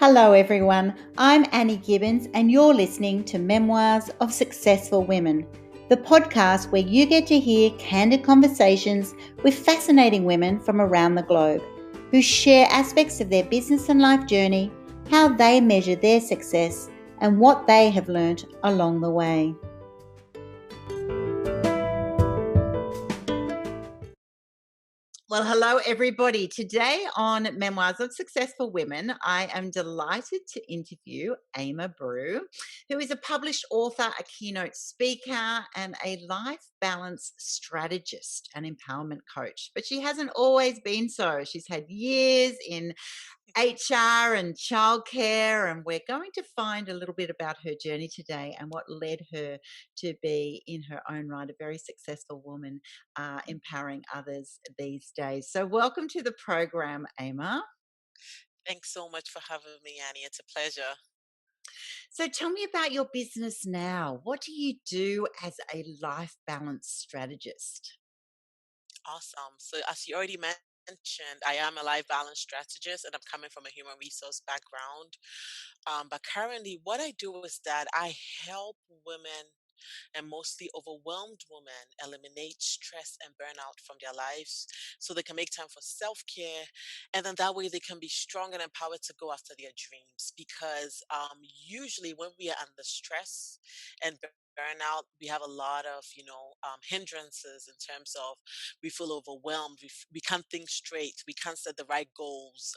Hello, everyone. I'm Annie Gibbins, and you're listening to Memoirs of Successful Women, the podcast where you get to hear candid conversations with fascinating women from around the globe who share aspects of their business and life journey, how they measure their success, and what they have learnt along the way. Well, hello, everybody. Today on Memoirs of Successful Women, I am delighted to interview Brew, who is a published author, a keynote speaker, and a life balance strategist and empowerment coach. But she hasn't always been so. She's had years in HR and childcare, and we're going to find a little bit about her journey today and what led her to be, in her own right, a very successful woman, empowering others these days. So, welcome to the program, Ama. Thanks so much for having me, Annie. It's a pleasure. So, tell me about your business now. What do you do as a life balance strategist? Awesome. So, as you already mentioned, I am a life balance strategist and I'm coming from a human resource background. But currently, what I do is that I help women and mostly overwhelmed women eliminate stress and burnout from their lives so they can make time for self care. And then that way they can be strong and empowered to go after their dreams. Because usually, when we are under stress and burnout, we have a lot of hindrances in terms of we feel overwhelmed, we can't think straight, we can't set the right goals.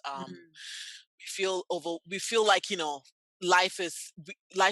We feel like life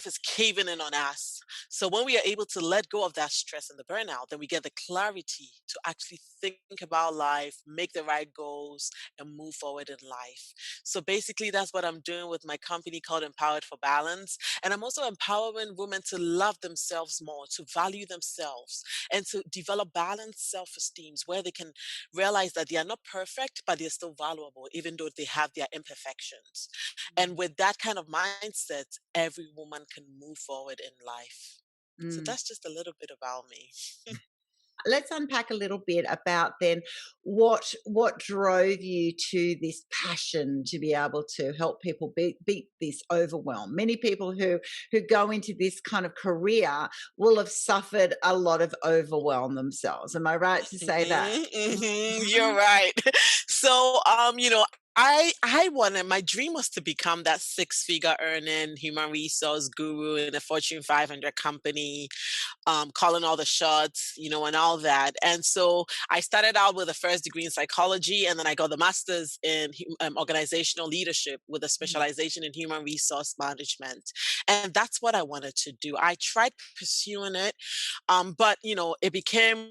is caving in on us. So when we are able to let go of that stress and the burnout, then we get the clarity to actually think about life, make the right goals, and move forward in life. So basically, that's what I'm doing with my company called Empowered for Balance. And I'm also empowering women to love themselves more, to value themselves, and to develop balanced self-esteem where they can realize that they are not perfect, but they're still valuable, even though they have their imperfections. And with that kind of mindset, every woman can move forward in life. So Mm. that's just a little bit about me. Let's unpack a little bit about then what drove you to this passion to be able to help people beat this overwhelm. Many people who go into this kind of career will have suffered a lot of overwhelm themselves. Am I right to say that? You're right. So, I wanted, my dream was to become that six-figure earning human resource guru in a Fortune 500 company, calling all the shots, and all that. And so I started out with a first degree in psychology, and then I got the master's in organizational leadership with a Mm, specialization in human resource management. And that's what I wanted to do. I tried pursuing it, but it became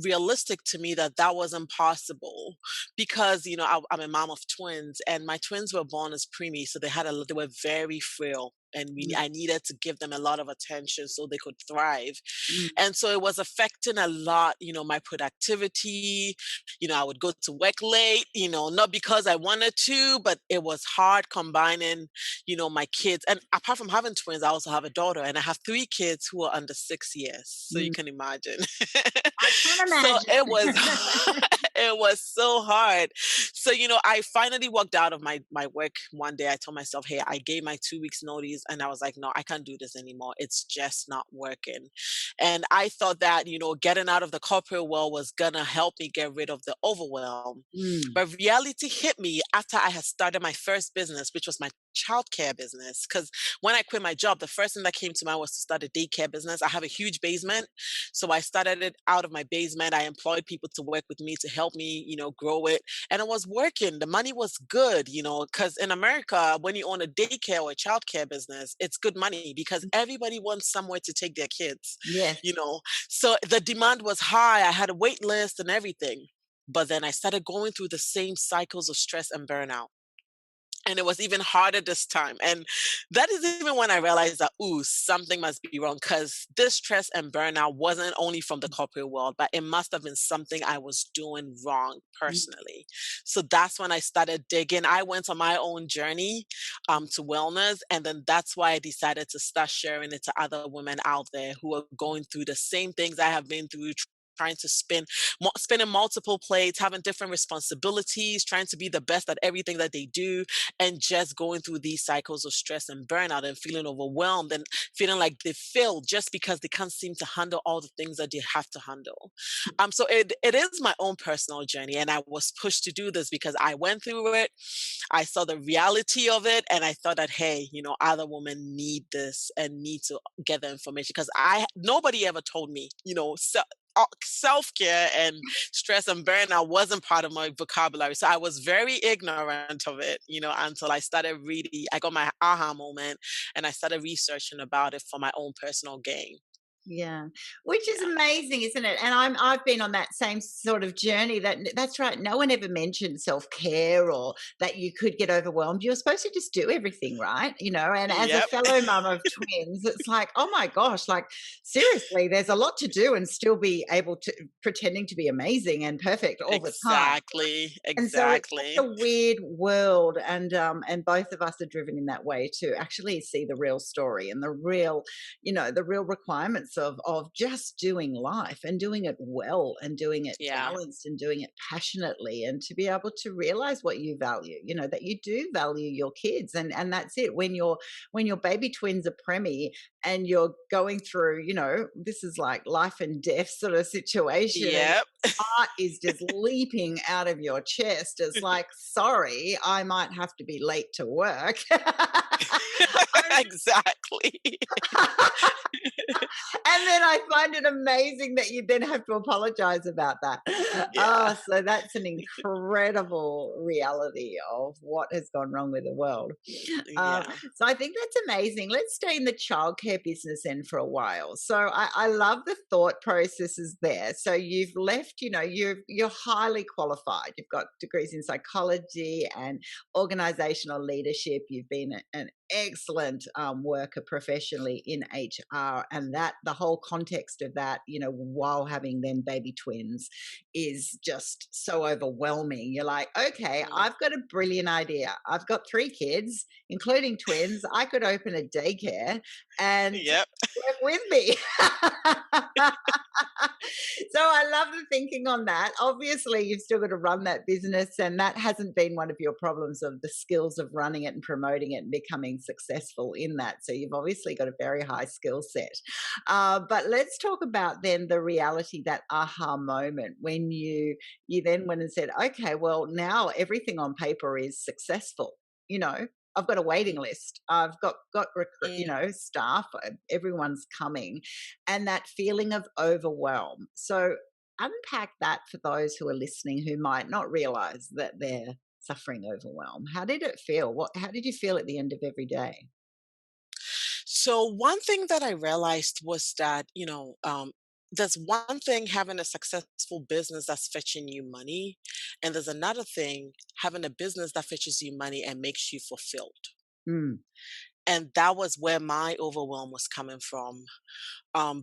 realistic to me that that wasn't possible because I'm a mom of twins and my twins were born as preemies, so they were very frail and mm, I needed to give them a lot of attention so they could thrive. mm, And so it was affecting a lot, my productivity. I would go to work late, not because I wanted to, but it was hard combining, my kids. And apart from having twins, I also have a daughter and I have three kids who are under 6 years. So you mm. can imagine. I So it was can it was so hard. So, I finally walked out of my work one day. I told myself, hey, I gave my 2 weeks notice and I was like, no, I can't do this anymore. It's just not working. And I thought that, getting out of the corporate world was gonna help me get rid of the overwhelm. imagine. But reality hit me after I had started my first business, which was my childcare business. Because when I quit my job, the first thing that came to mind was to start a daycare business. I have a huge basement. So I started it out of my basement. I employed people to work with me to help me, grow it. And it was working. The money was good, because in America, when you own a daycare or a childcare business, it's good money because Mm, everybody wants somewhere to take their kids, yes. you know. So the demand was high. I had a wait list and everything. But then I started going through the same cycles of stress and burnout. And it was even harder this time. And that is even when I realized that, ooh, something must be wrong because this stress and burnout wasn't only from the corporate world, but it must have been something I was doing wrong Mm, personally. So that's when I started digging. I went on my own journey to wellness. And then that's why I decided to start sharing it to other women out there who are going through the same things I have been through, trying to spinning multiple plates, having different responsibilities, trying to be the best at everything that they do, and just going through these cycles of stress and burnout and feeling overwhelmed and feeling like they failed just because they can't seem to handle all the things that they have to handle. So it is my own personal journey, and I was pushed to do this because I went through it. I saw the reality of it, and I thought that, hey, other women need this and need to get the information because I nobody ever told me, self-care and stress and burnout wasn't part of my vocabulary. So I was very ignorant of it, until I got my aha moment and I started researching about it for my own personal gain. Yeah, which is Yeah. amazing, isn't it? And I've been on that same sort of journey. That's right. No one ever mentioned self-care or that you could get overwhelmed. You're supposed to just do everything, right? And as a Yep. fellow mum of twins, it's like, oh my gosh, like seriously, there's a lot to do and still be able to pretending to be amazing and perfect all the time. Exactly. And so it's such Exactly. a weird world, and both of us are driven in that way to actually see the real story and the real requirements of just doing life and doing it well and doing it Yeah. balanced and doing it passionately, and to be able to realize what you value, that you do value your kids, and that's it. When your baby twins are preemie and you're going through, this is like life and death sort of situation, and Yep. heart is just leaping out of your chest. It's like, sorry, I might have to be late to work. Exactly. And then I find it amazing that you then have to apologize about that. Yeah. So that's an incredible reality of what has gone wrong with the world. Um, Yeah. so I think that's amazing. Let's stay in the childcare business then for a while. So I love the thought processes there. So you've left, you're highly qualified. You've got degrees in psychology and organizational leadership. You've been an excellent worker professionally in HR, and that the whole context of that, while having then baby twins, is just so overwhelming. You're like, okay, Mm. I've got a brilliant idea. I've got 3 kids, including twins. I could open a daycare and Yep. work with me. So I love the thinking on that. Obviously, you've still got to run that business, and that hasn't been one of your problems of the skills of running it and promoting it and becoming successful in that. So you've obviously got a very high skill set. But let's talk about then the reality, that aha moment when you then went and said, okay, well now everything on paper is successful. You know, I've got a waiting list. I've got Mm. staff. Everyone's coming, and that feeling of overwhelm. So unpack that for those who are listening who might not realize that they're suffering overwhelm. How did it feel? How did you feel at the end of every day? So one thing that I realized was that, there's one thing having a successful business that's fetching you money, and there's another thing having a business that fetches you money and makes you fulfilled. Mm, And that was where my overwhelm was coming from.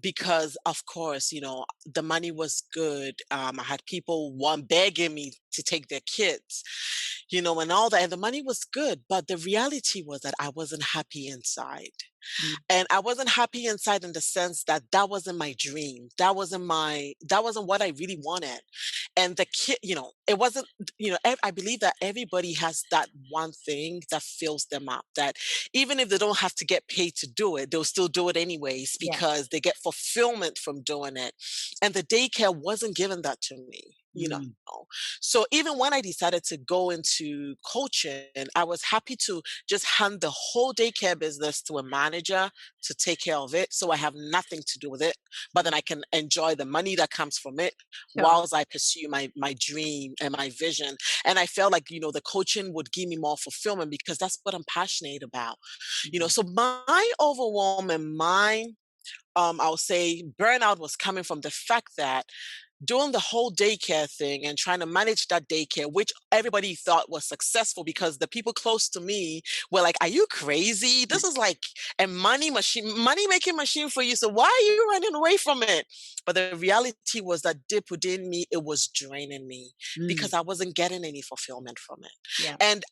Because of course, the money was good. I had people one begging me to take their kids, and all that, and the money was good. But the reality was that I wasn't happy inside. mm, And I wasn't happy inside in the sense that that wasn't my dream. That wasn't what I really wanted. And the kid, it wasn't, I believe that everybody has that one thing that fills them up, that even if they don't have to get paid to do it, they'll still do it anyways yeah. because they get fulfillment from doing it. And the daycare wasn't given that to me. Mm, So even when I decided to go into coaching, I was happy to just hand the whole daycare business to a manager to take care of it. So I have nothing to do with it, but then mm, I can enjoy the money that comes from it sure. whilst I pursue my dream and my vision. And I felt like, the coaching would give me more fulfillment because that's what I'm passionate about. Mm, So my overwhelm and my I'll say burnout was coming from the fact that doing the whole daycare thing and trying to manage that daycare, which everybody thought was successful because the people close to me were like, "Are you crazy? This is like a money making machine for you. So why are you running away from it?" But the reality was that deep within me, it was draining me mm, because I wasn't getting any fulfillment from it. yeah. And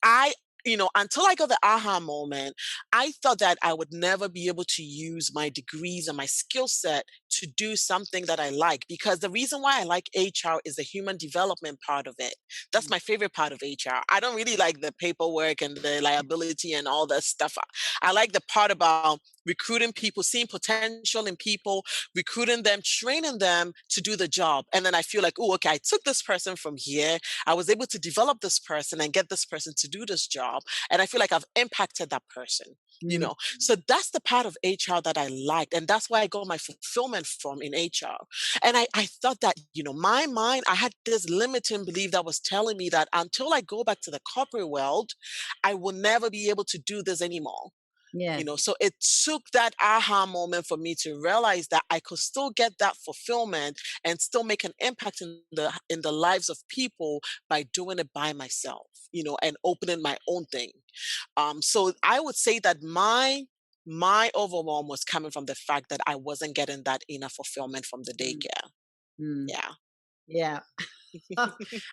until I got the aha moment, I thought that I would never be able to use my degrees and my skill set to do something that I like. Because the reason why I like HR is the human development part of it. That's Mm, my favorite part of HR. I don't really like the paperwork and the liability and all that stuff. I like the part about recruiting people, seeing potential in people, recruiting them, training them to do the job. And then I feel like, oh, okay, I took this person from here. I was able to develop this person and get this person to do this job. And I feel like I've impacted that person. mm, So that's the part of HR that I liked. And that's where I got my fulfillment from in HR. And I thought that, my mind, I had this limiting belief that was telling me that until I go back to the corporate world, I will never be able to do this anymore. yes. So it took that aha moment for me to realize that I could still get that fulfillment and still make an impact in the lives of people by doing it by myself, and opening my own thing. So I would say that my overwhelm was coming from the fact that I wasn't getting that inner fulfillment from the Mm, daycare. mm, Yeah. yeah.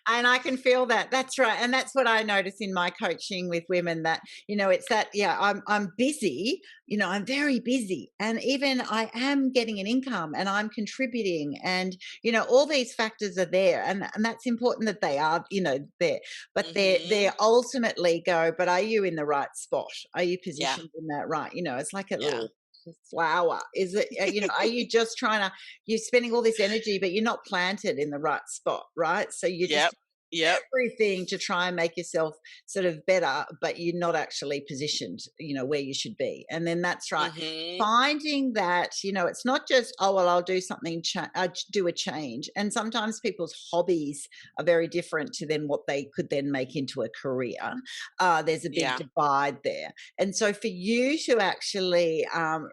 And I can feel that. That's right. And that's what I notice in my coaching with women that, it's that, yeah, I'm busy, I'm very busy. And even I am getting an income and I'm contributing and, all these factors are there. And that's important that they are, there. But they're Mhm. ultimately go, but are you in the right spot? Are you Yeah. positioned in that right? It's like a Yeah. little flower. Is it, are you just trying to you're spending all this energy, but you're not planted in the right spot, right? So you're just Yep. Yep. everything to try and make yourself sort of better, but you're not actually positioned, where you should be. And then that's right. Mhm. Finding that, it's not just, oh, well, I'll do something, do a change. And sometimes people's hobbies are very different to then what they could then make into a career. There's a big Yeah. divide there. And so for you to actually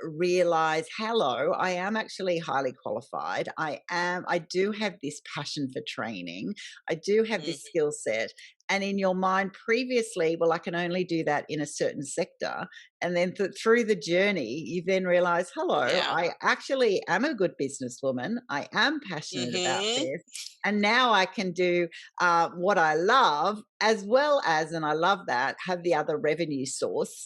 realize, hello, I am actually highly qualified. I do have this passion for training. I do have this Mhm. skill set. And in your mind previously, well, I can only do that in a certain sector. And then through the journey, you then realize, hello, Yeah. I actually am a good businesswoman. I am passionate about Mhm. this. And now I can do what I love, as well as, and I love that, have the other revenue source,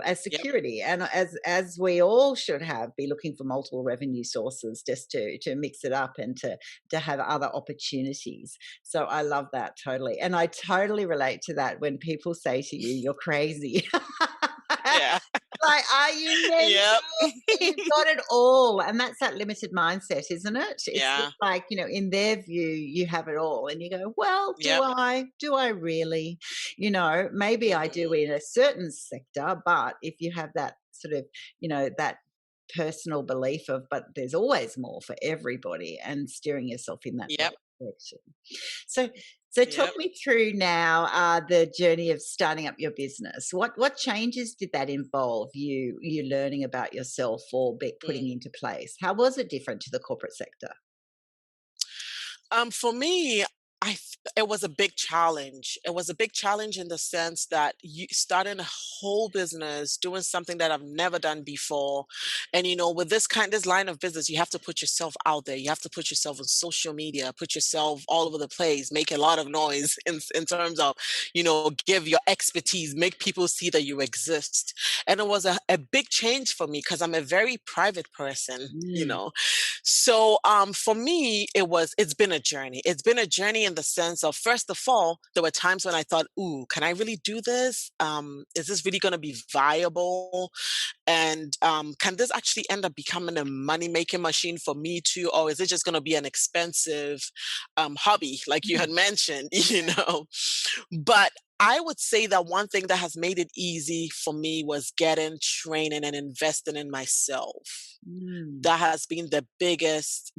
as Yep. security, and as we all should have, be looking for multiple revenue sources just to mix it up and to have other opportunities. So I love that totally, and I totally relate to that when people say to you, "You're crazy." Yeah. Like, are you Yep. mental? You've got it all. And that's that limited mindset, isn't it? It's just Yeah. like, in their view, you have it all. And you go, well, do Yep. I? Do I really? Maybe I do Mhm. in a certain sector, but if you have that sort of, that personal belief of, but there's always more for everybody, and steering yourself in that right Yep. direction. So so talk Yep. me through now the journey of starting up your business. What changes did that involve? You learning about yourself or putting Mm. into place? How was it different to the corporate sector? For me, it was a big challenge. It was a big challenge in the sense that you starting a whole business, doing something that I've never done before, and with this line of business, you have to put yourself out there. You have to put yourself on social media, put yourself all over the place, make a lot of noise in terms of, give your expertise, make people see that you exist. And it was a big change for me because I'm a very private person, Mm, so for me, it's been a journey. It's been a journey in the sense of, first of all, there were times when I thought, ooh, can I really do this? Is this really going to be viable? And can this actually end up becoming a money making machine for me too? Or is it just going to be an expensive hobby, like you mm, had mentioned, But I would say that one thing that has made it easy for me was getting training and investing in myself. mm, That has been the biggest,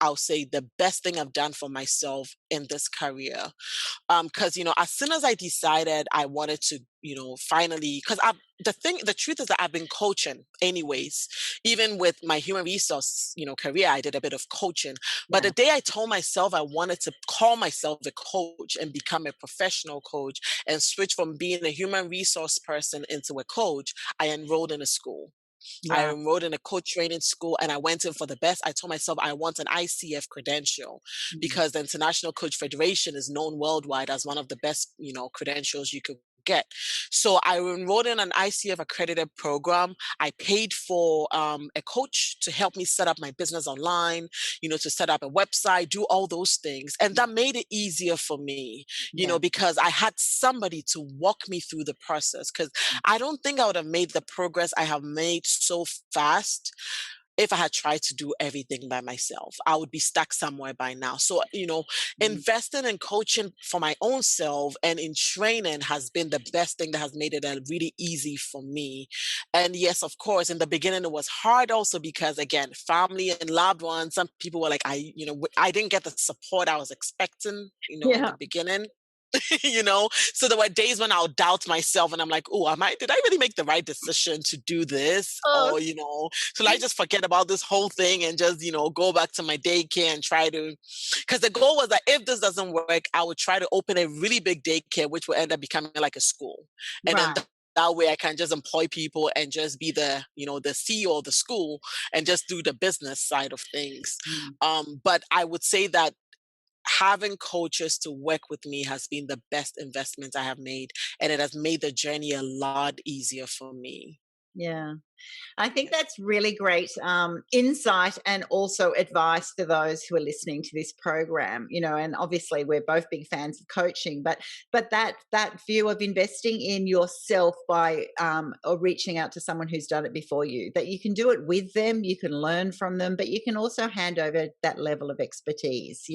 I'll say the best thing I've done for myself in this career. Because as soon as I decided I wanted to, finally, because I the truth is that I've been coaching anyways. Even with my human resource, career, I did a bit of coaching. But yeah. the day I told myself I wanted to call myself a coach and become a professional coach and switch from being a human resource person into a coach, I enrolled in a school. I Yeah. enrolled in a coach training school and I went in for the best. I told myself I want an ICF credential Mm. because the International Coach Federation is known worldwide as one of the best, credentials you could get. So I enrolled in an ICF accredited program. I paid for a coach to help me set up my business online, to set up a website, do all those things. And that made it easier for me, Yeah. because I had somebody to walk me through the process. Because I don't think I would have made the progress I have made so fast if I had tried to do everything by myself. I would be stuck somewhere by now. So, Mm. investing in coaching for my own self and in training has been the best thing that has made it really easy for me. And yes, of course, in the beginning it was hard also because again, family and loved ones, some people were like, I didn't get the support I was expecting, in the Yeah. beginning. So there were days when I'll doubt myself and I'm like, oh, did I really make the right decision to do this? Oh, Or, should I just forget about this whole thing and just, go back to my daycare and try to, because the goal was that if this doesn't work, I would try to open a really big daycare, which will end up becoming like a school. And then right. that way I can just employ people and just be the CEO of the school and just do the business side of things. Mm. But I would say that having coaches to work with me has been the best investment I have made, and it has made the journey a lot easier for me. Yeah. I think Yep. that's really great insight and also advice for those who are listening to this program. And obviously we're both big fans of coaching, but that view of investing in yourself by or reaching out to someone who's done it before you, that you can do it with them, you can learn from them, but you can also hand over that level of expertise.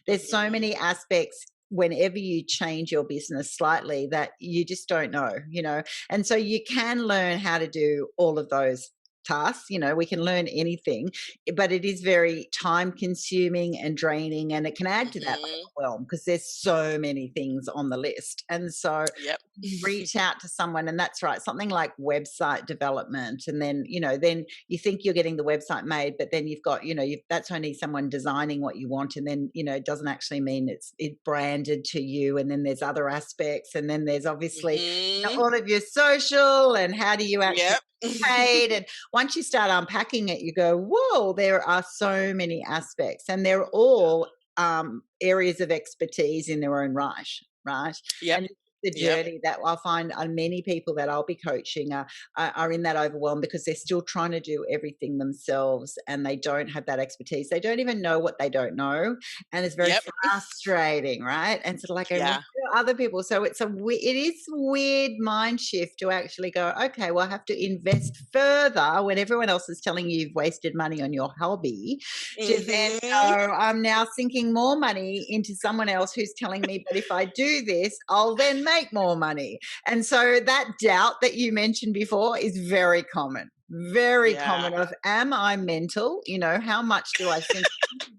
There's so Mhm. many aspects whenever you change your business slightly that you just don't know. And so you can learn how to do all of those tasks. We can learn anything, but it is very time consuming and draining, and it can add to that Mhm. overwhelm because there's so many things on the list. And so Yep. you reach out to someone, and that's right, something like website development, and then you think you're getting the website made, but then you've got, that's only someone designing what you want, and then it doesn't actually mean it's branded to you, and then there's other aspects, and then there's obviously Mhm. all of your social, and how do you actually Yep. paid. And once you start unpacking it, you go, whoa, there are so many aspects, and they're all areas of expertise in their own right, right? Yep. And the Yep. journey that I'll find many people that I'll be coaching are in that overwhelm because they're still trying to do everything themselves, and they don't have that expertise. They don't even know what they don't know. And it's very Yep. frustrating, right? And sort of like, I want Yeah. to other people. So it is a weird mind shift to actually go, okay, well, I have to invest further when everyone else is telling you you've wasted money on your hobby, to then Mhm. go, I'm now sinking more money into someone else who's telling me, but if I do this, I'll then make more money. And so that doubt that you mentioned before is very common. Very Yeah. common of, am I mental? How much do I sink into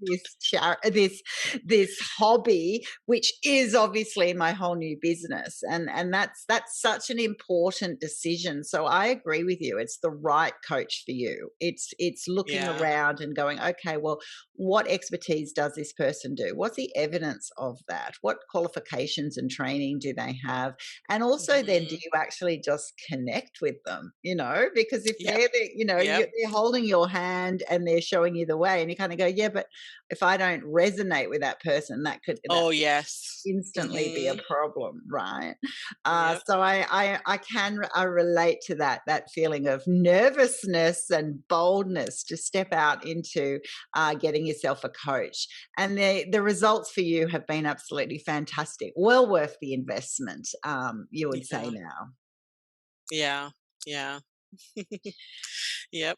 this hobby, which is obviously my whole new business? And that's such an important decision. So I agree with you. It's the right coach for you. It's looking Yeah. around and going, okay, well, what expertise does this person do? What's the evidence of that? What qualifications and training do they have? And also, then, do Mhm. you actually just connect with them? Because if Yep. they're Yep. they're holding your hand and they're showing you the way, and you kind of go, yeah, but if I don't resonate with that person, that Oh, yes. instantly be a Mhm. problem, right? Yep. So I can relate to that feeling of nervousness and boldness to step out into getting yourself a coach, and the results for you have been absolutely fantastic, well worth the investment. You would say Yeah. now. Yeah. Yeah. Yep.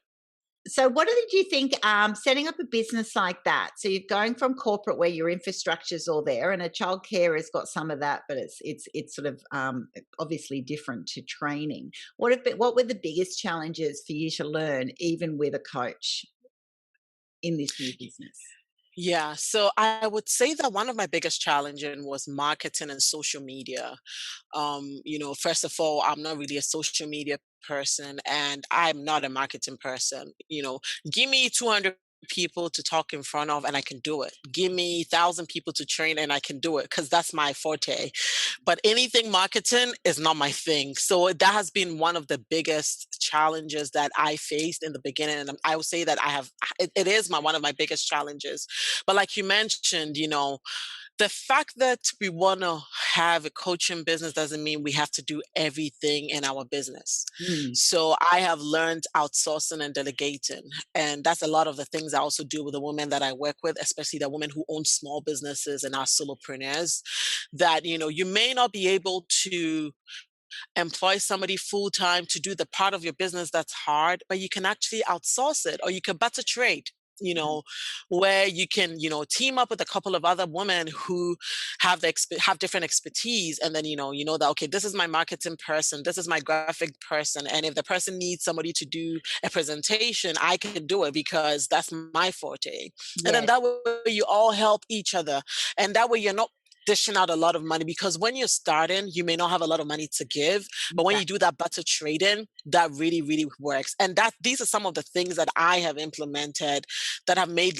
So, what did you think setting up a business like that? So, you're going from corporate where your infrastructure's all there, and a childcare has got some of that, but it's sort of obviously different to training. What were the biggest challenges for you to learn, even with a coach in this new business? Yeah, so I would say that one of my biggest challenges was marketing and social media. First of all, I'm not really a social media person and I'm not a marketing person. Give me 200 people to talk in front of and I can do it. Give me 1,000 people to train and I can do it because that's my forte. But anything marketing is not my thing. So that has been one of the biggest challenges that I faced in the beginning. And I would say that it is one of my biggest challenges. But like you mentioned, the fact that we want to have a coaching business doesn't mean we have to do everything in our business. Mm. So I have learned outsourcing and delegating. And that's a lot of the things I also do with the women that I work with, especially the women who own small businesses and are solopreneurs, that, you may not be able to employ somebody full time to do the part of your business that's hard, but you can actually outsource it or you can better trade. You Mm. know, where you can, team up with a couple of other women who have different expertise, and then that okay, this is my marketing person, this is my graphic person, and if the person needs somebody to do a presentation, I can do it because that's my forte. And then Yes, that way you all help each other, and that way you're not dishing out a lot of money because when you're starting, you may not have a lot of money to give. But when you exactly. do that butter trading, that really, really works. And these are some of the things that I have implemented that have made,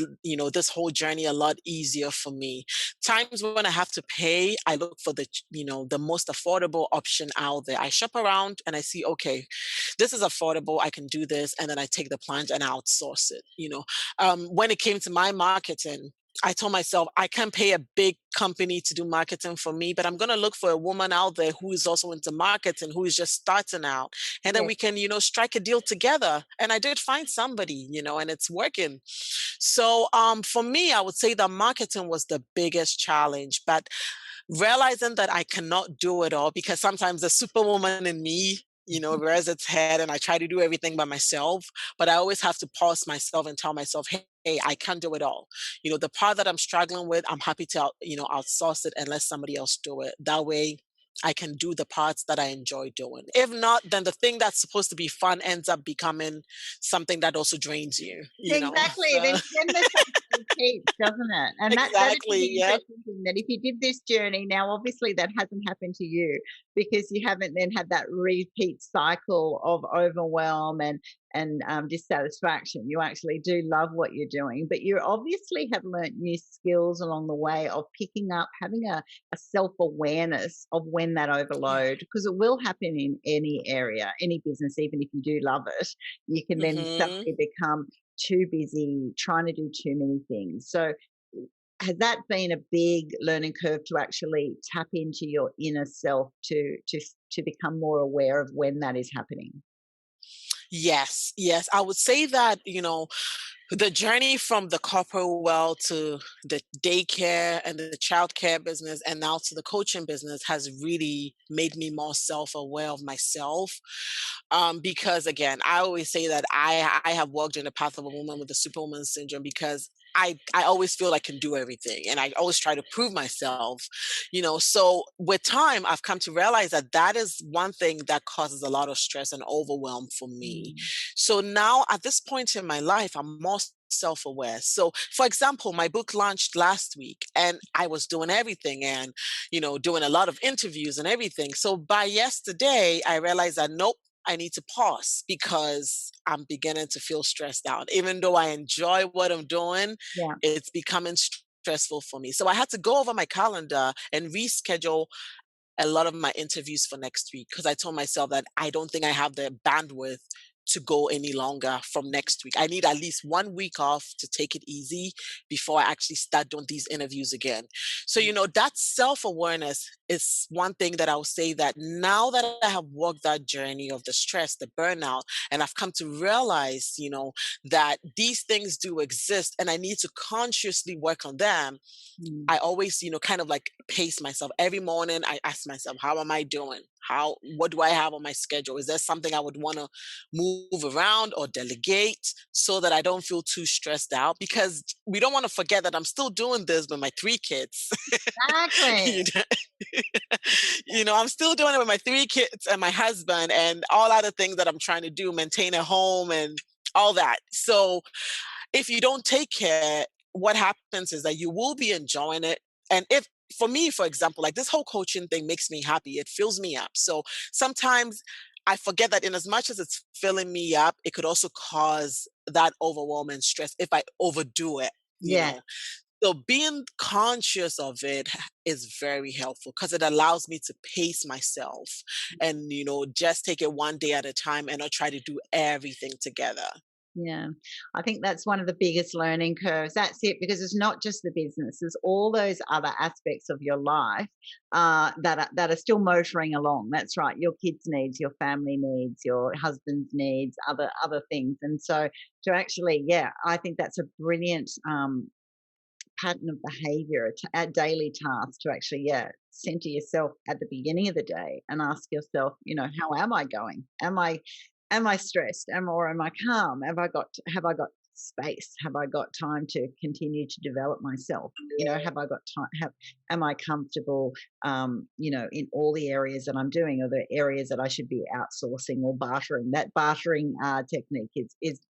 this whole journey a lot easier for me. Times when I have to pay, I look for the most affordable option out there. I shop around and I see, okay, this is affordable. I can do this. And then I take the plunge and outsource it. When it came to my marketing, I told myself I can't pay a big company to do marketing for me, but I'm going to look for a woman out there who is also into marketing, who is just starting out. And then Yes. we can, strike a deal together. And I did find somebody, and it's working. So for me, I would say that marketing was the biggest challenge, but realizing that I cannot do it all because sometimes the superwoman in me, rears its head and I try to do everything by myself. But I always have to pause myself and tell myself, hey, I can't do it all. The part that I'm struggling with, I'm happy to, outsource it and let somebody else do it. That way I can do the parts that I enjoy doing. If not, then the thing that's supposed to be fun ends up becoming something that also drains you. Exactly. So, Then there's that repeat, doesn't it? And that is the exactly. Yep. interesting thing, that if you did this journey, now obviously that hasn't happened to you because you haven't then had that repeat cycle of overwhelm and dissatisfaction. You actually do love what you're doing, but you obviously have learnt new skills along the way of picking up, having a self awareness of when that Yeah. overload, because it will happen in any area, any business, even if you do love it, you can then Hmm. suddenly become too busy trying to do too many things. So, has that been a big learning curve to actually tap into your inner self to become more aware of when that is happening? Yes, yes. I would say that, the journey from the corporate world to the daycare and the childcare business and now to the coaching business has really made me more self-aware of myself. Because again, I always say that I have walked in the path of a woman with the superwoman syndrome because I always feel I can do everything and I always try to prove myself, so with time I've come to realize that that is one thing that causes a lot of stress and overwhelm for me. Mm. So now at this point in my life, I'm more self-aware. So for example, my book launched last week and I was doing everything and, doing a lot of interviews and everything. So by yesterday, I realized that nope, I need to pause because I'm beginning to feel stressed out. Even though I enjoy what I'm doing, Yeah. it's becoming stressful for me. So I had to go over my calendar and reschedule a lot of my interviews for next week because I told myself that I don't think I have the bandwidth to go any longer from next week. I need at least 1 week off to take it easy before I actually start doing these interviews again. So, Mm. that self awareness is one thing that I will say that now that I have walked that journey of the stress, the burnout, and I've come to realize, that these things do exist and I need to consciously work on them. Mm. I always, kind of like pace myself. Every morning I ask myself, how am I doing? What do I have on my schedule? Is there something I would want to move around or delegate so that I don't feel too stressed out? Because we don't want to forget that I'm still doing this with my 3 kids. Exactly. you know, I'm still doing it with my 3 kids and my husband and all other things that I'm trying to do, maintain a home and all that. So if you don't take care, what happens is that you will be enjoying it. And if for me, for example, like this whole coaching thing makes me happy, it fills me up. So sometimes I forget that in as much as it's filling me up, it could also cause that overwhelm and stress if I overdo it, you Yeah. know? So being conscious of it is very helpful because it allows me to pace myself and, just take it one day at a time and not try to do everything together. Yeah, I think that's one of the biggest learning curves. That's it, because it's not just the business; it's all those other aspects of your life that are still motoring along. That's right, your kids' needs, your family needs, your husband's needs, other things. And so, to actually, yeah, I think that's a brilliant pattern of behavior, a daily task to actually, yeah, center yourself at the beginning of the day and ask yourself, how am I going? Am I stressed? Am I calm? Have I got space? Have I got time to continue to develop myself? Have I got time? Am I comfortable? In all the areas that I'm doing, or the areas that I should be outsourcing or bartering. That bartering technique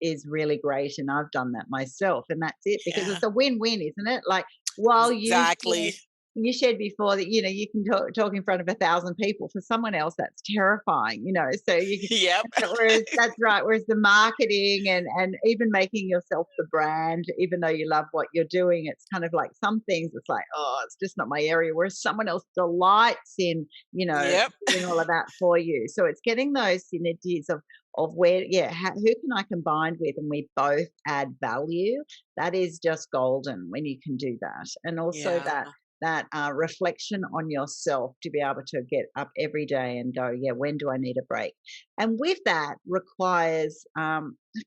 is really great, and I've done that myself. And that's it, because Yeah, it's a win-win, isn't it? Like, while exactly. you shared before that, you can talk in front of 1,000 people. For someone else, that's terrifying, so you can. Yep. Whereas that's right. Whereas the marketing and even making yourself the brand, even though you love what you're doing, it's kind of like some things. It's like, oh, it's just not my area. Whereas someone else delights in, Yep. doing all of that for you. So it's getting those synergies of where, yeah, who can I combine with, and we both add value. That is just golden when you can do that, and also Yeah. that reflection on yourself, to be able to get up every day and go, yeah, when do I need a break? And with that requires a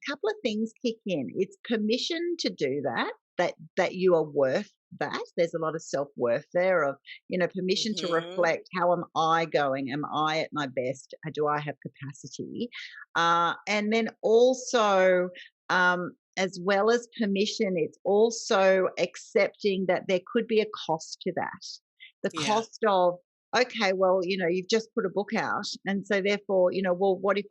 couple of things kick in. It's permission to do that, that you are worth that. There's a lot of self worth there, of permission to Mhm. reflect. How am I going? Am I at my best? Do I have capacity? And then also, as well as permission, it's also accepting that there could be a cost to that. The Yeah. cost of, okay, well, you've just put a book out. And so therefore, well, what if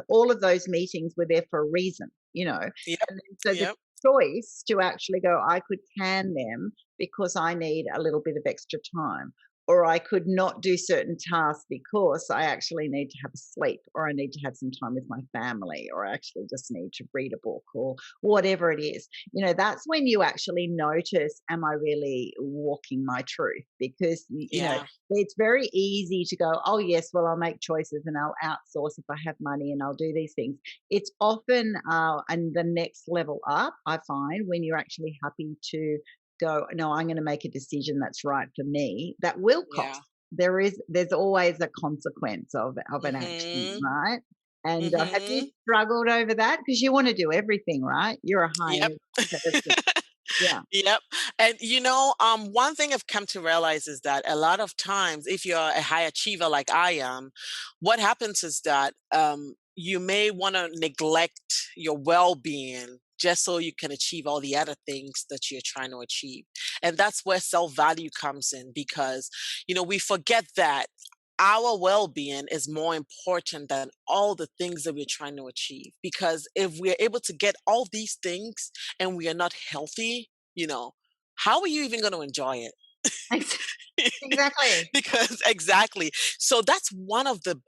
all of those meetings were there for a reason, Yep. and then, so the Yep. choice to actually go, I could can them because I need a little bit of extra time. Or I could not do certain tasks because I actually need to have a sleep, or I need to have some time with my family, or I actually just need to read a book, or whatever it is. That's when you actually notice, am I really walking my truth? Because, Yeah. it's very easy to go, oh, yes, well, I'll make choices and I'll outsource if I have money and I'll do these things. It's often, and the next level up, I find, when you're actually happy to go, no, I'm going to make a decision that's right for me, that will Yeah. cost. There's always a consequence of an action, Mhm. right? And have you Mhm. struggled over that? Because you want to do everything, right? You're a high Yep. energy person. Yeah. Yep. And one thing I've come to realize is that a lot of times, if you're a high achiever like I am, what happens is that you may want to neglect your well-being just so you can achieve all the other things that you're trying to achieve. And that's where self-value comes in because, we forget that our well-being is more important than all the things that we're trying to achieve. Because if we're able to get all these things and we are not healthy, how are you even going to enjoy it? Exactly. Because exactly. So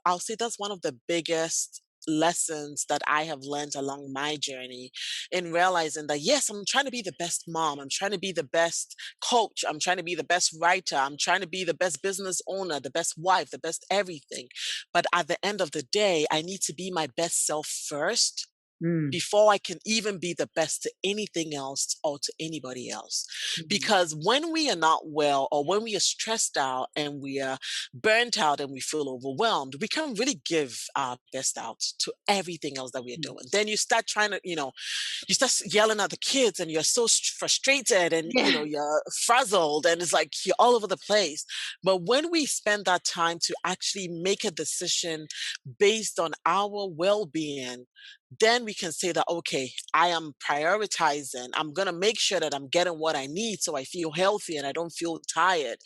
I'll say that's one of the biggest lessons that I have learned along my journey in realizing that yes, I'm trying to be the best mom, I'm trying to be the best coach, I'm trying to be the best writer, I'm trying to be the best business owner, the best wife, the best everything. But at the end of the day, I need to be my best self first Mm, before I can even be the best to anything else or to anybody else. mhm, Because when we are not well or when we are stressed out and we are burnt out and we feel overwhelmed, we can't really give our best out to everything else that we are mm. doing. Then you start trying to, you start yelling at the kids and you're so frustrated and, Yeah. you're frazzled and it's like you're all over the place. But when we spend that time to actually make a decision based on our well being, then we can say that, okay, I am prioritizing. I'm going to make sure that I'm getting what I need so I feel healthy and I don't feel tired.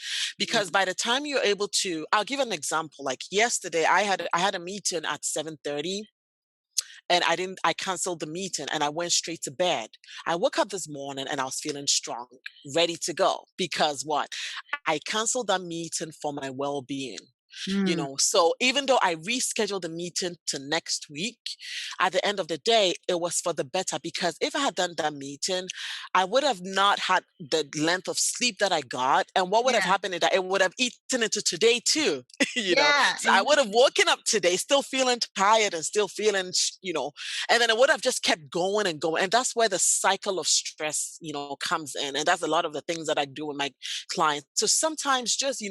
Yeah. Because by the time you're able to, I'll give an example. Like yesterday, I had a meeting at 7:30 and I canceled the meeting and I went straight to bed. I woke up this morning and I was feeling strong, ready to go because what? I canceled that meeting for my well being. Mm. So even though I rescheduled the meeting to next week, at the end of the day, it was for the better, because if I had done that meeting, I would have not had the length of sleep that I got. And what would have Yeah. happened is that it would have eaten into today too, Yeah, So I would have exactly. woken up today still feeling tired and still feeling, and then it would have just kept going and going. And that's where the cycle of stress, comes in. And that's a lot of the things that I do with my clients. So sometimes just,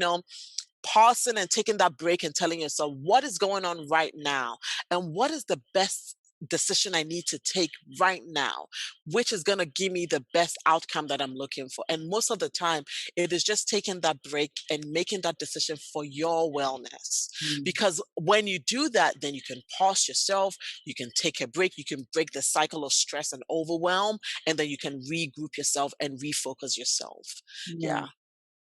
pausing and taking that break and telling yourself what is going on right now and what is the best decision I need to take right now, which is going to give me the best outcome that I'm looking for. And most of the time, it is just taking that break and making that decision for your wellness. Mm. Because when you do that, then you can pause yourself, you can take a break, you can break the cycle of stress and overwhelm, and then you can regroup yourself and refocus yourself. Yeah. Yeah.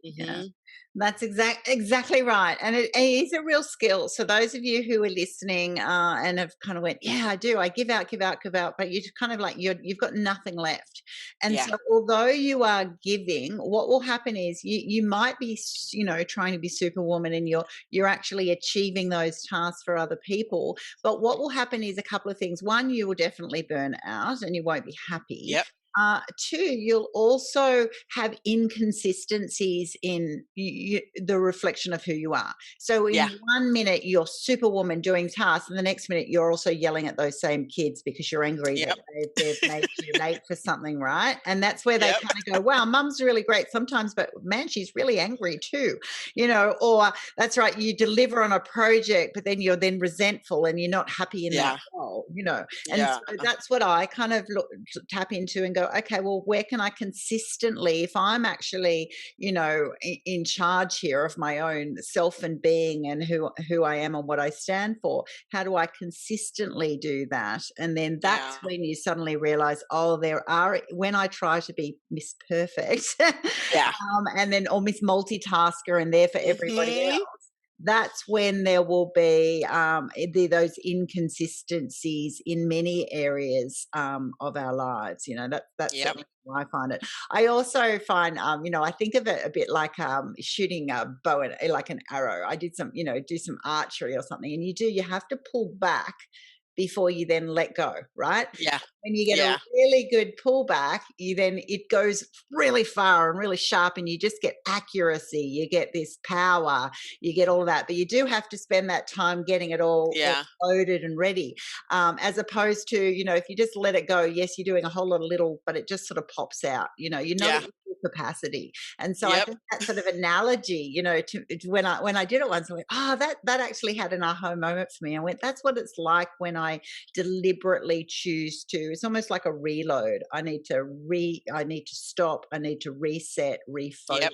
Yeah, Hmm. that's exactly right, and it is a real skill. So those of you who are listening and have kind of went, yeah, I do. I give out, give out, give out, but you just kind of like you've got nothing left. And Yeah. so, although you are giving, what will happen is you might be, trying to be superwoman, and you're actually achieving those tasks for other people. But what will happen is a couple of things. One, you will definitely burn out, and you won't be happy. Yep. Two, you'll also have inconsistencies in the reflection of who you are. So, Yeah. in 1 minute, you're superwoman doing tasks, and the next minute, you're also yelling at those same kids because you're angry that Yep. they've made you late for something, right? And that's where they Yep. kind of go, wow, mum's really great sometimes, but man, she's really angry too, or that's right, you deliver on a project, but then you're then resentful and you're not happy in that Yeah. role. And Yeah. so that's what I kind of tap into and go, okay, well, where can I consistently, if I'm actually, in charge here of my own self and being and who I am and what I stand for, how do I consistently do that? And then that's Yeah. when you suddenly realize, oh, there are, when I try to be Miss Perfect, Yeah. and then, or Miss Multitasker and there for everybody Mhm. else, that's when there will be those inconsistencies in many areas of our lives. That's Yep. certainly how I find it. I also find, I think of it a bit like shooting a bow and like an arrow. I did some, do some archery or something, and you have to pull back before you then let go, right? Yeah. When you get a Yeah. really good pullback, it goes really far and really sharp, and you just get accuracy. You get this power, you get all of that, but you do have to spend that time getting it all Yeah. loaded and ready. As opposed to, if you just let it go, yes, you're doing a whole lot of little, but it just sort of pops out. You're not at Yeah. your full capacity. And so I Yep. think that sort of analogy, to when I did it once, I went, that actually had an aha moment for me. I went, that's what it's like when I deliberately choose to. It's almost like a reload. I need to stop. I need to reset, refocus. Yep.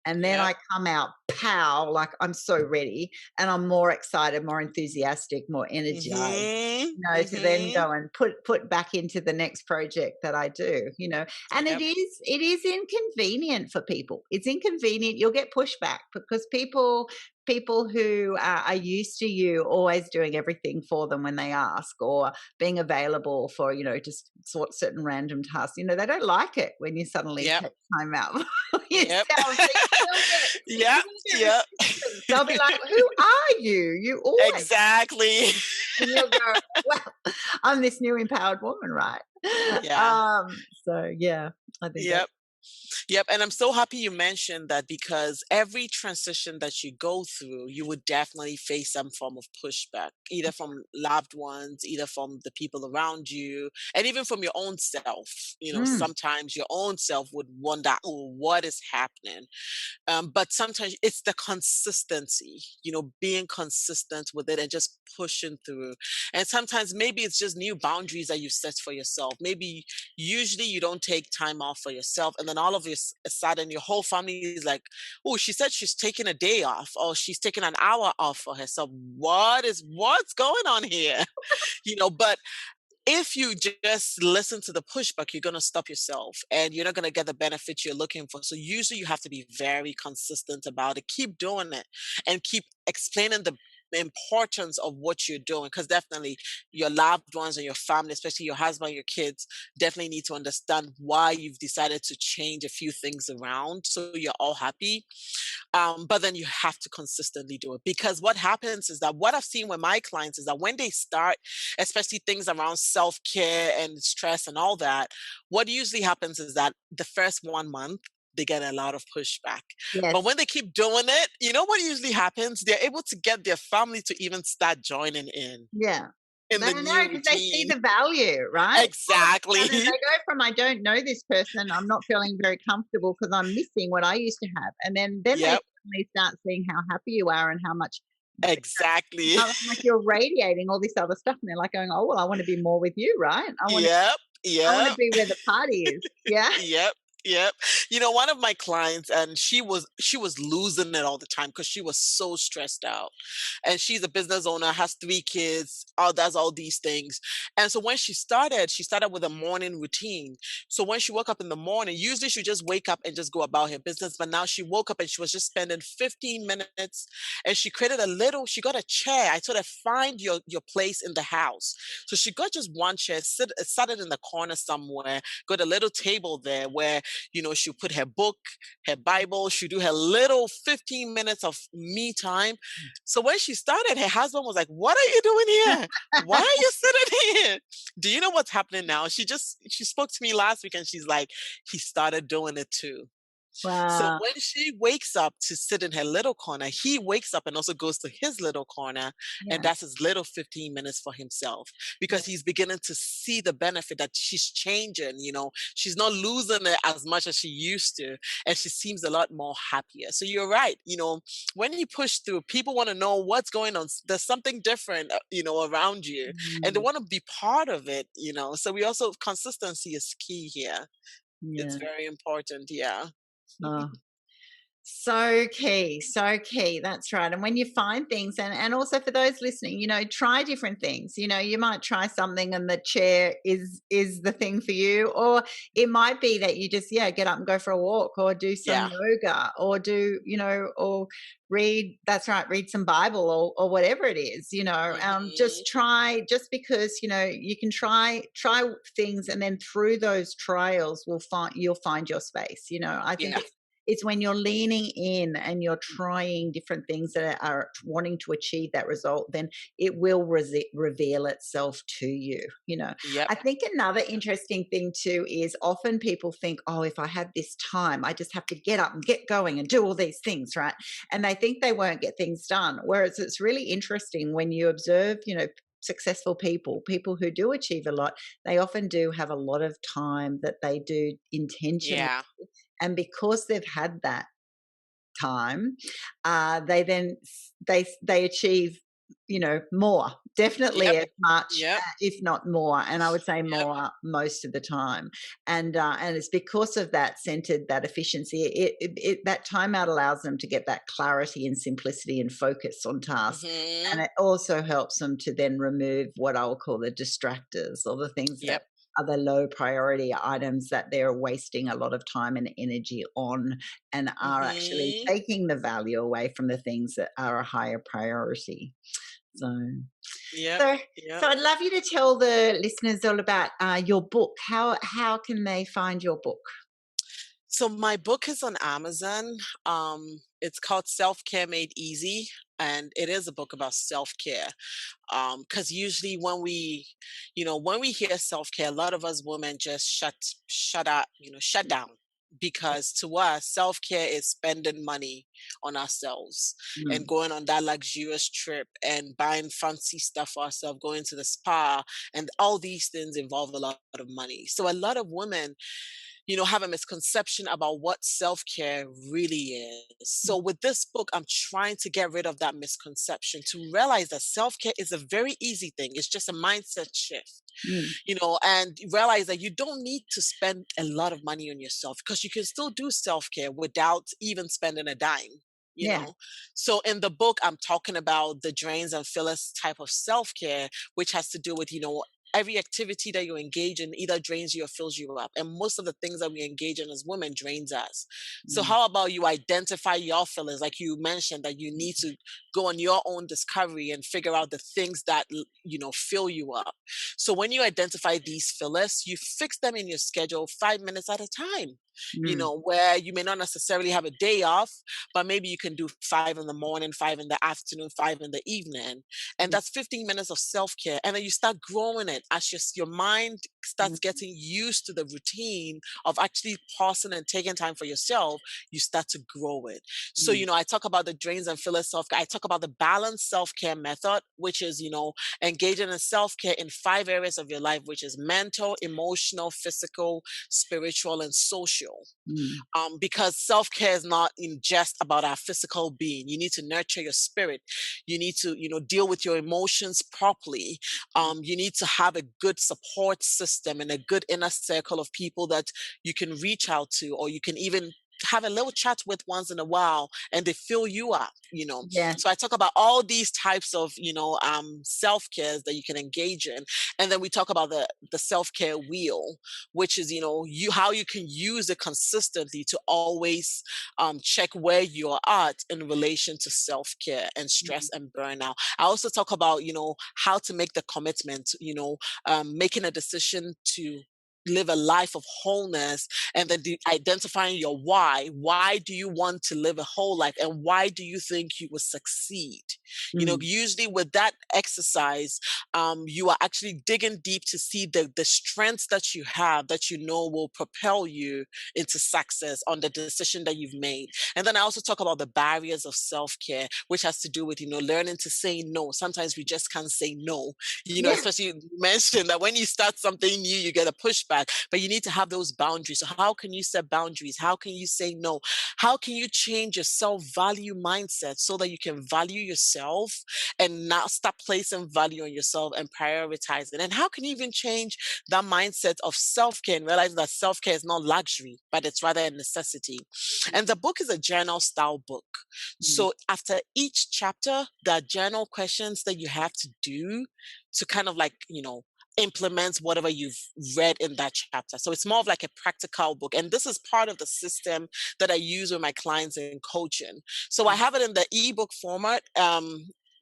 And then Yep. I come out, pow, like I'm so ready, and I'm more excited, more enthusiastic, more energized, Mhm. to then Mhm. go and put back into the next project that I do. And it Yep. is inconvenient for people. It's inconvenient. You'll get pushback because people who are used to you always doing everything for them when they ask, or being available for just sort certain random tasks, they don't like it when you suddenly Yep. take time out for Yep. yourself. So Yep. you will get Yep. resistance. They'll be like, who are you? You always. Exactly. And you'll go, well, I'm this new empowered woman, right? Yeah. So yeah, I think that. Yep. Yep, and I'm so happy you mentioned that, because every transition that you go through, you would definitely face some form of pushback, either from loved ones, either from the people around you, and even from your own self. Mm, Sometimes your own self would wonder, oh, what is happening? But sometimes it's the consistency, being consistent with it and just pushing through. And sometimes maybe it's just new boundaries that you set for yourself. Maybe usually you don't take time off for yourself, and then all of a sudden your whole family is like, oh, she said she's taking a day off, or she's taking an hour off for herself. What's going on here? But if you just listen to the pushback, you're going to stop yourself and you're not going to get the benefits you're looking for. So usually you have to be very consistent about it. Keep doing it and keep explaining the the importance of what you're doing, because definitely your loved ones and your family, especially your husband, your kids, definitely need to understand why you've decided to change a few things around so you're all happy. But then you have to consistently do it, because what happens is that what I've seen with my clients is that when they start, especially things around self care and stress and all that, what usually happens is that the first 1 month, they get a lot of pushback. But Yes. when they keep doing it, you know what usually happens? They're able to get their family to even start joining Yeah. in They the know new because they see routine. the value, right? All of a sudden Exactly. they go from, "I don't know this person, I'm not feeling very comfortable because I'm missing what I used to have," and then they Yep. suddenly start seeing how happy you are and Exactly. how much you're radiating all this other stuff, and they're like going, "Oh, well, I wanna be more with you, right? Yep. I wanna Yep. be where the party is." Yeah? Yep, yep. You know, one of my clients, and she was losing it all the time because she was so stressed out. And she's a business owner, has 3 kids, all does all these things. And so when she started with a morning routine. So when she woke up in the morning, usually she just wake up and just go about her business. But now she woke up and she was just spending 15 minutes, and she got a chair. I told her, find your place in the house. So she got just one chair, sat it in the corner somewhere, got a little table there where, she'll put her book, her Bible, she'll do her little 15 minutes of me time. So when she started, her husband was like, "What are you doing here? Why are you sitting here?" Do you know what's happening now? She spoke to me last week and she's like, he started doing it too. So Wow. when she wakes up to sit in her little corner, he wakes up and also goes to his little corner, and Yeah, that's his little 15 minutes for himself, yeah. because he's beginning to see the benefit that she's changing. She's not losing it as much as she used to, and she seems a lot more happier. So you're right. When you push through, people want to know what's going on. There's something different, around you, and they Mm, want to be part of it. So we also, consistency is key here. It's yeah. very important. Yeah. Oh. So key, so key. That's right. And when you find things, and also for those listening, try different things. You might try something and the chair is the thing for you, or it might be that you just get up and go for a walk, or do some Yeah. yoga, or or read. That's right, read some Bible, or whatever it is. Just Mhm. try. Just because you can try things, and then through those trials, you'll find your space. I think Yeah. it's when you're leaning in and you're trying different things that are wanting to achieve that result, then it will reveal itself to you. Yep. I think another interesting thing too is often people think, oh, if I have this time, I just have to get up and get going and do all these things, right? And they think they won't get things done. Whereas it's really interesting when you observe, successful people who do achieve a lot, they often do have a lot of time that they do intentionally, Yeah. and because they've had that time, they then they achieve, more, definitely Yep. as much, Yep. if not more, and I would say Yep. more most of the time. And it's because of that centered, that efficiency, that timeout allows them to get that clarity and simplicity and focus on tasks. And Mhm. it also helps them to then remove what I'll call the distractors, or the things that Yep. are the low priority items that they're wasting a lot of time and energy on, and are actually Mhm. taking the value away from the things that are a higher priority. So, Yep. so, Yep. so I'd love you to tell the listeners all about your book. How can they find your book? So my book is on Amazon. It's called Self-Care Made Easy, and it is a book about self-care. Because usually when we hear self-care, a lot of us women just shut down, because to us, self-care is spending money on ourselves and Mm, going on that luxurious trip and buying fancy stuff for ourselves, going to the spa, and all these things involve a lot of money. So a lot of women have a misconception about what self-care really is. So with this book, I'm trying to get rid of that misconception, to realize that self-care is a very easy thing. It's just a mindset shift, mm, and realize that you don't need to spend a lot of money on yourself, because you can still do self-care without even spending a dime. You yeah. know, so in the book, I'm talking about the drains and fillers type of self care, which has to do with, every activity that you engage in either drains you or fills you up. And most of the things that we engage in as women drains us. So mm, how about you identify your fillers, like you mentioned that you need to go on your own discovery and figure out the things that fill you up. So when you identify these fillers, you fix them in your schedule 5 minutes at a time. mm, Where you may not necessarily have a day off, but maybe you can do 5 in the morning, 5 in the afternoon, 5 in the evening. And mm, that's 15 minutes of self-care. And then you start growing it as your mind starts mm, getting used to the routine of actually pausing and taking time for yourself. You start to grow it. So, mm, I talk about the drains and fillers self-care. I talk about the balanced self-care method, which is, engaging in self-care in 5 areas of your life, which is mental, emotional, physical, spiritual, and social. mm, Because self care is not in just about our physical being. You need to nurture your spirit. You need to, deal with your emotions properly. You need to have a good support system and a good inner circle of people that you can reach out to, or you can even have a little chat with once in a while and they fill you up. yeah, So I talk about all these types of self-cares that you can engage in. And then we talk about the self-care wheel, which is you how you can use it consistently to always check where you're at in relation to self-care and mm, stress and burnout. I also talk about how to make the commitment, making a decision to live a life of wholeness, and then identifying your why do you want to live a whole life, and why do you think you will succeed. mm, Usually with that exercise, you are actually digging deep to see the strengths that you have that will propel you into success on the decision that you've made. And then I also talk about the barriers of self-care, which has to do with learning to say no. Sometimes we just can't say no. yeah, Especially you mentioned that when you start something new, you get a pushback, but you need to have those boundaries. So how can you set boundaries? How can you say no? How can you change your self-value mindset so that you can value yourself and not stop placing value on yourself and prioritize it? And how can you even change that mindset of self-care and realize that self-care is not luxury, but it's rather a necessity? And the book is a journal style book. mm, So after each chapter, there are journal questions that you have to do to kind of implement whatever you've read in that chapter. So it's more of like a practical book. And this is part of the system that I use with my clients in coaching. So I have it in the ebook format.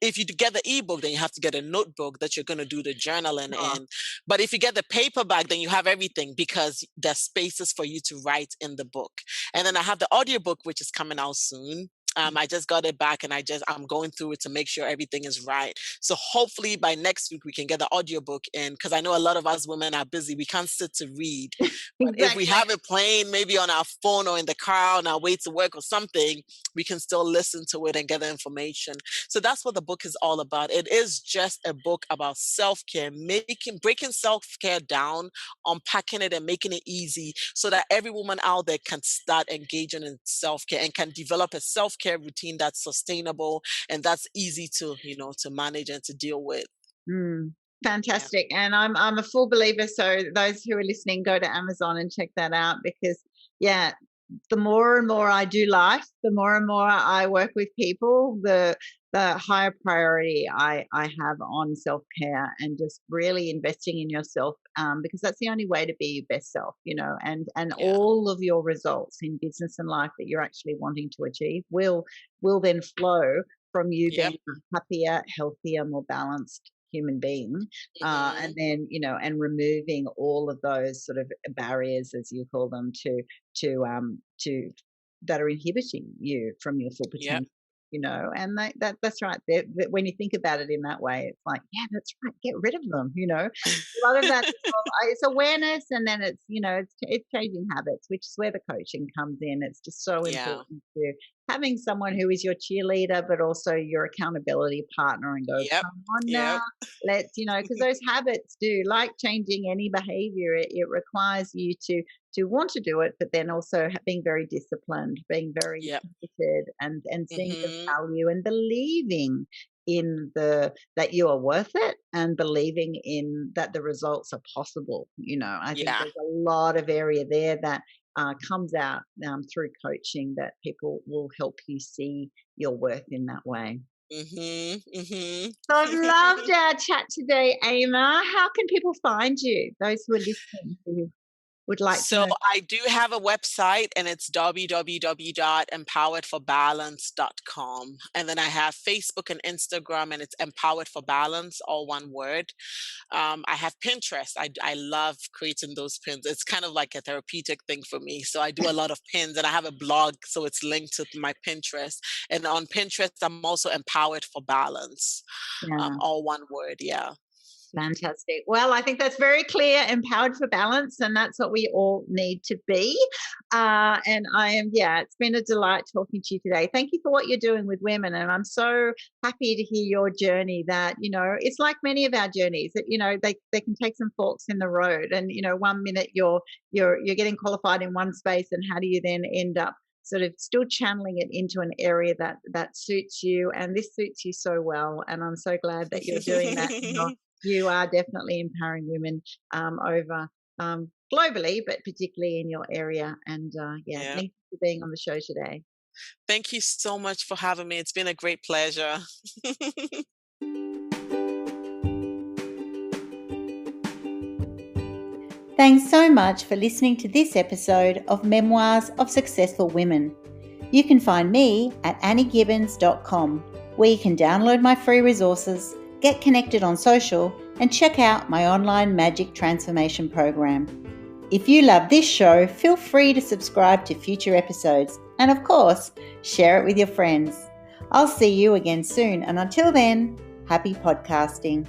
If you get the ebook, then you have to get a notebook that you're going to do the journaling oh, in. But if you get the paperback, then you have everything because there's spaces for you to write in the book. And then I have the audiobook, which is coming out soon. I just got it back and I'm going through it to make sure everything is right. So hopefully by next week we can get the audiobook in, because I know a lot of us women are busy. We can't sit to read. But if we exactly. have it playing maybe on our phone or in the car on our way to work or something, we can still listen to it and get the information. So that's what the book is all about. It is just a book about self-care, breaking self-care down, unpacking it and making it easy so that every woman out there can start engaging in self-care and can develop a self-care routine that's sustainable and that's easy to manage and to deal with. Mm, Yeah. fantastic, and I'm a full believer, so those who are listening, go to Amazon and check that out because, yeah, the more and more I do life, the more and more I work with people, the higher priority I have on self-care and just really investing in yourself, because that's the only way to be your best self, and Yeah. all of your results in business and life that you're actually wanting to achieve will then flow from you Yep. being a happier, healthier, more balanced human being, and Hmm. then and removing all of those sort of barriers, as you call them, to that are inhibiting you from your full Yep. potential. And that's right. When you think about it in that way, it's like, yeah, that's right. Get rid of them. A lot of that is it's awareness, and then it's changing habits, which is where the coaching comes in. It's just so Yeah. important to having someone who is your cheerleader, but also your accountability partner, and go, Yep. come on now, Yep. let's, because those habits do, like changing any behavior, it requires you to want to do it, but then also being very disciplined, being very Yep. committed, and seeing the Hmm. value and believing in the that you are worth it, and believing in that the results are possible. I think Yeah. there's a lot of area there that comes out through coaching, that people will help you see your worth in that way. Mhm, mhm. So I've loved our chat today, Ama. How can people find you? Those who are listening who would like to So know. I do have a website, and it's www.empoweredforbalance.com. And then I have Facebook and Instagram, and it's Empowered for Balance, all one word. I have Pinterest. I love creating those pins. It's kind of like a therapeutic thing for me. So I do a lot of pins, and I have a blog, so it's linked to my Pinterest. And on Pinterest, I'm also Empowered for Balance, Yeah. all one word. Yeah. Fantastic. Well, I think that's very clear, empowered for balance, and that's what we all need to be. And it's been a delight talking to you today. Thank you for what you're doing with women. And I'm so happy to hear your journey that, it's like many of our journeys that, they can take some forks in the road. And, one minute you're getting qualified in one space, and how do you then end up sort of still channeling it into an area that suits you, and this suits you so well, and I'm so glad that you're doing that. You are definitely empowering women over globally, but particularly in your area. And Yeah. thank you for being on the show today. Thank you so much for having me. It's been a great pleasure. Thanks so much for listening to this episode of Memoirs of Successful Women. You can find me at anniegibbins.com, where you can download my free resources, get connected on social, and check out my online magic transformation program. If you love this show, feel free to subscribe to future episodes, and of course, share it with your friends. I'll see you again soon, and until then, happy podcasting.